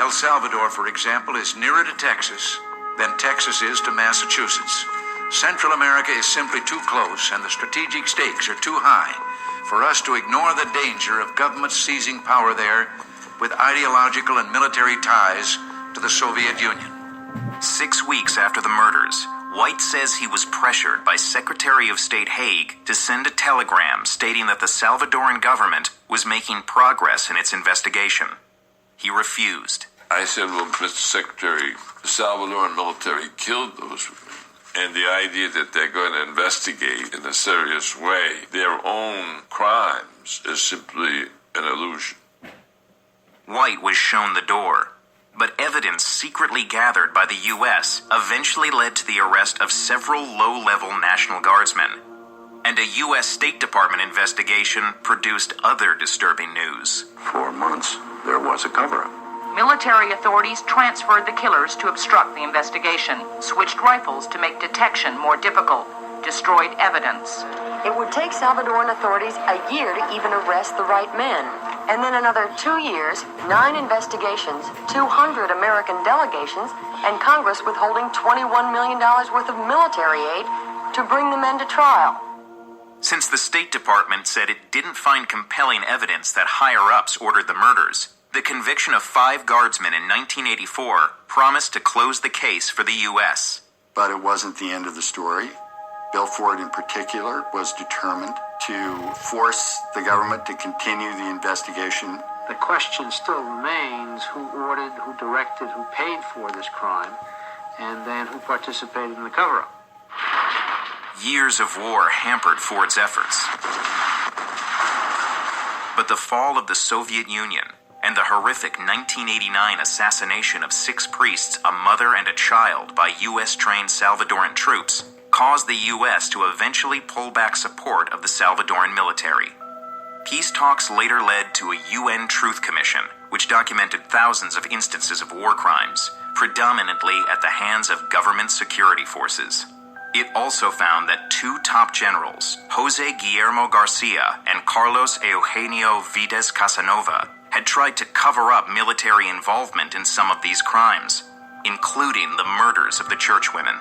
El Salvador, for example, is nearer to Texas than Texas is to Massachusetts. Central America is simply too close, and the strategic stakes are too high for us to ignore the danger of governments seizing power there with ideological and military ties to the Soviet Union. 6 weeks after the murders, White says he was pressured by Secretary of State Haig to send a telegram stating that the Salvadoran government was making progress in its investigation. He refused. I said, well, Mr. Secretary, the Salvadoran military killed those women. And the idea that they're going to investigate in a serious way their own crimes is simply an illusion. White was shown the door, but evidence secretly gathered by the U.S. eventually led to the arrest of several low-level National Guardsmen. And a U.S. State Department investigation produced other disturbing news. 4 months, there was a cover-up. Military authorities transferred the killers to obstruct the investigation, switched rifles to make detection more difficult, destroyed evidence. It would take Salvadoran authorities a year to even arrest the right men. And then another 2 years, 9 investigations, 200 American delegations, and Congress withholding $21 million worth of military aid to bring the men to trial. Since the State Department said it didn't find compelling evidence that higher-ups ordered the murders, the conviction of 5 guardsmen in 1984 promised to close the case for the U.S. But it wasn't the end of the story. Bill Ford, in particular, was determined to force the government to continue the investigation. The question still remains who ordered, who directed, who paid for this crime, and then who participated in the cover-up. Years of war hampered Ford's efforts. But the fall of the Soviet Union and the horrific 1989 assassination of 6 priests, a mother, and a child by U.S.-trained Salvadoran troops caused the U.S. to eventually pull back support of the Salvadoran military. Peace talks later led to a UN Truth Commission, which documented thousands of instances of war crimes, predominantly at the hands of government security forces. It also found that 2 top generals, Jose Guillermo Garcia and Carlos Eugenio Vides Casanova, had tried to cover up military involvement in some of these crimes, including the murders of the churchwomen.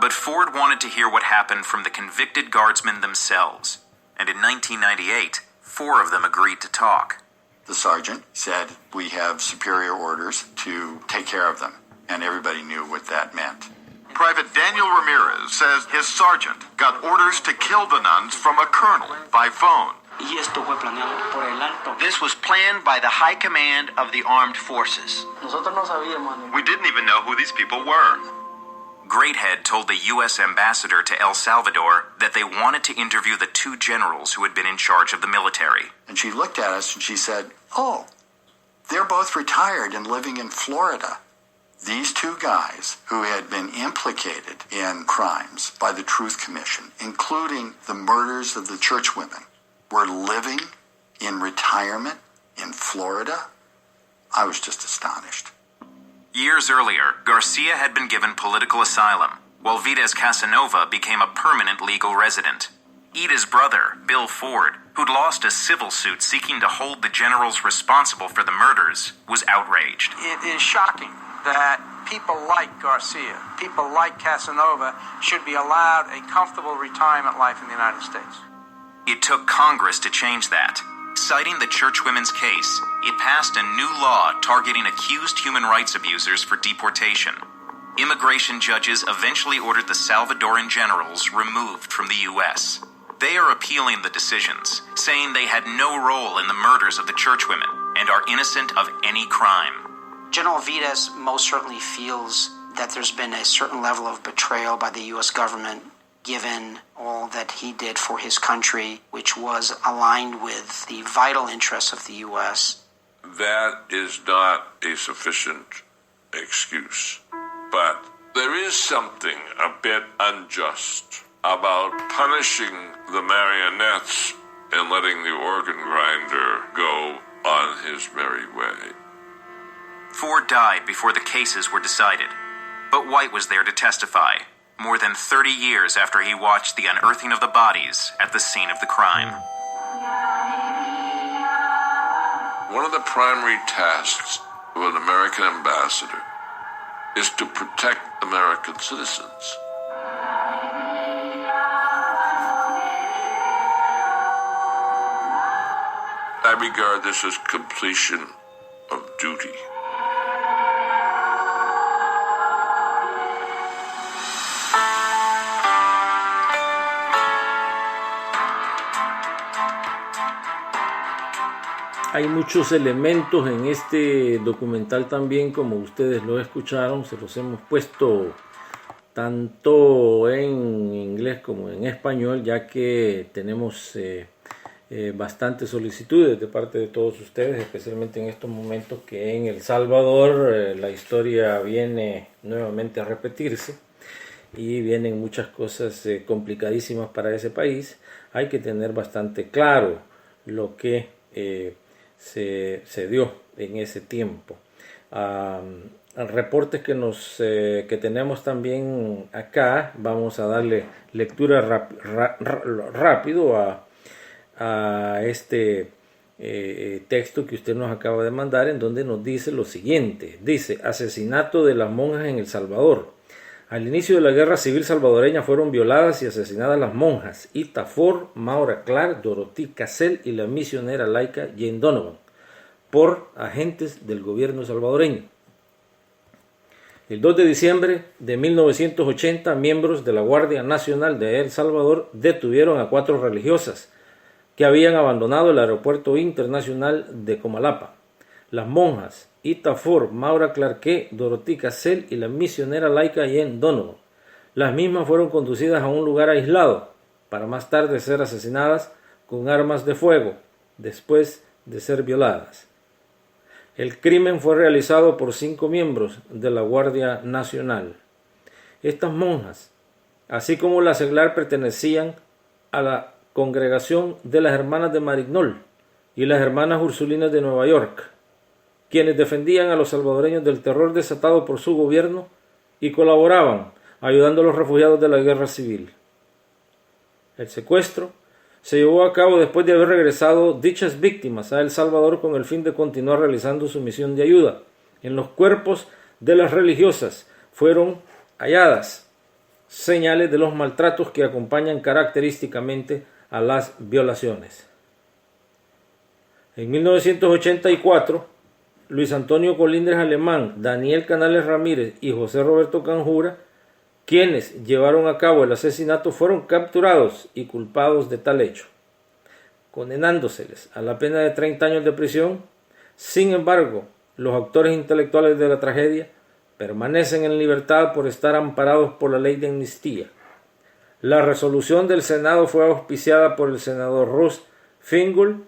But Ford wanted to hear what happened from the convicted guardsmen themselves, and in 1998, 4 of them agreed to talk. The sergeant said, we have superior orders to take care of them, and everybody knew what that meant. Private Daniel Ramirez says his sergeant got orders to kill the nuns from a colonel by phone. This was planned by the High Command of the Armed Forces. We didn't even know who these people were. Greathead told the U.S. ambassador to El Salvador that they wanted to interview the 2 generals who had been in charge of the military. And she looked at us and she said, oh, they're both retired and living in Florida. These 2 guys who had been implicated in crimes by the Truth Commission, including the murders of the churchwomen, were living in retirement in Florida. I was just astonished. Years earlier, Garcia had been given political asylum, while Vides Casanova became a permanent legal resident. Ida's brother, Bill Ford, who'd lost a civil suit seeking to hold the generals responsible for the murders, was outraged. It is shocking that people like Garcia, people like Casanova, should be allowed a comfortable retirement life in the United States. It took Congress to change that. Citing the churchwomen's case, it passed a new law targeting accused human rights abusers for deportation. Immigration judges eventually ordered the Salvadoran generals removed from the U.S. They are appealing the decisions, saying they had no role in the murders of the churchwomen and are innocent of any crime. General Vides most certainly feels that there's been a certain level of betrayal by the U.S. government given all that he did for his country, which was aligned with the vital interests of the U.S. That is not a sufficient excuse. But there is something a bit unjust about punishing the marionettes and letting the organ grinder go on his merry way. Ford died before the cases were decided, but White was there to testify, more than 30 years after he watched the unearthing of the bodies at the scene of the crime. One of the primary tasks of an American ambassador is to protect American citizens. I regard this as completion of duty. Hay muchos elementos en este documental también, como ustedes lo escucharon, se los hemos puesto tanto en inglés como en español, ya que tenemos bastantes solicitudes de parte de todos ustedes, especialmente en estos momentos que en El Salvador la historia viene nuevamente a repetirse y vienen muchas cosas complicadísimas para ese país. Hay que tener bastante claro lo que se dio en ese tiempo. Reportes que tenemos también acá, vamos a darle lectura rápido a este texto que usted nos acaba de mandar, en donde nos dice lo siguiente. Dice: asesinato de las monjas en El Salvador. Al inicio de la guerra civil salvadoreña fueron violadas y asesinadas las monjas Ita Ford, Maura Clark, Dorothy Cassell y la misionera laica Jane Donovan por agentes del gobierno salvadoreño. El 2 de diciembre de 1980, miembros de la Guardia Nacional de El Salvador detuvieron a 4 religiosas que habían abandonado el aeropuerto internacional de Comalapa. Las monjas Ita Ford, Maura Clark, Dorothy Cassell y la misionera laica Jane Donovan. Las mismas fueron conducidas a un lugar aislado para más tarde ser asesinadas con armas de fuego después de ser violadas. El crimen fue realizado por 5 miembros de la Guardia Nacional. Estas monjas, así como la seglar, pertenecían a la congregación de las Hermanas de Marignol y las Hermanas Ursulinas de Nueva York, quienes defendían a los salvadoreños del terror desatado por su gobierno y colaboraban ayudando a los refugiados de la guerra civil. El secuestro se llevó a cabo después de haber regresado dichas víctimas a El Salvador con el fin de continuar realizando su misión de ayuda. En los cuerpos de las religiosas fueron halladas señales de los maltratos que acompañan característicamente a las violaciones. En 1984, Luis Antonio Colindres Alemán, Daniel Canales Ramírez y José Roberto Canjura, quienes llevaron a cabo el asesinato, fueron capturados y culpados de tal hecho, condenándoseles a la pena de 30 años de prisión. Sin embargo, los autores intelectuales de la tragedia permanecen en libertad por estar amparados por la ley de amnistía. La resolución del Senado fue auspiciada por el senador Russ Feingold,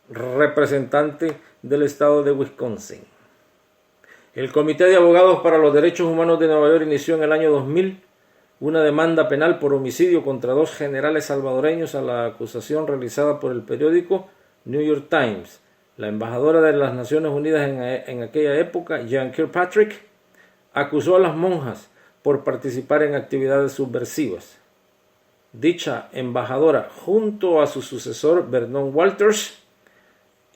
representante del estado de Wisconsin. El Comité de Abogados para los Derechos Humanos de Nueva York inició en el año 2000 una demanda penal por homicidio contra 2 generales salvadoreños a la acusación realizada por el periódico New York Times. La embajadora de las Naciones Unidas en aquella época, Jean Kirkpatrick, acusó a las monjas por participar en actividades subversivas. Dicha embajadora, junto a su sucesor Vernon Walters,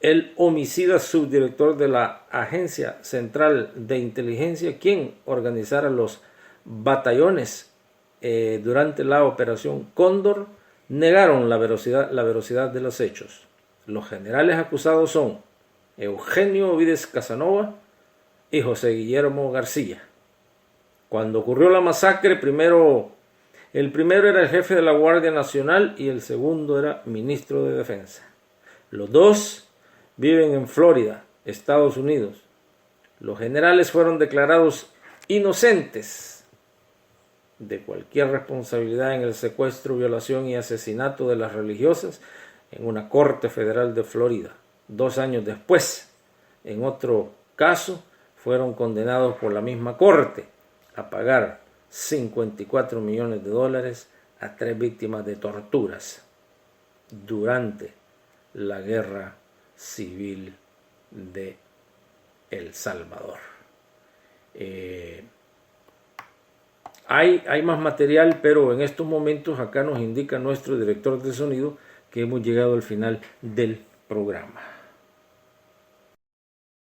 el homicida subdirector de la Agencia Central de Inteligencia, quien organizara los batallones durante la Operación Cóndor, negaron la veracidad de los hechos. Los generales acusados son Eugenio Ovides Casanova y José Guillermo García. Cuando ocurrió la masacre, el primero era el jefe de la Guardia Nacional y el segundo era ministro de Defensa. Los dos viven en Florida, Estados Unidos. Los generales fueron declarados inocentes de cualquier responsabilidad en el secuestro, violación y asesinato de las religiosas en una corte federal de Florida. 2 años después, en otro caso, fueron condenados por la misma corte a pagar $54 millones a 3 víctimas de torturas durante la guerra civil de El Salvador. Hay más material, pero en estos momentos acá nos indica nuestro director de sonido que hemos llegado al final del programa.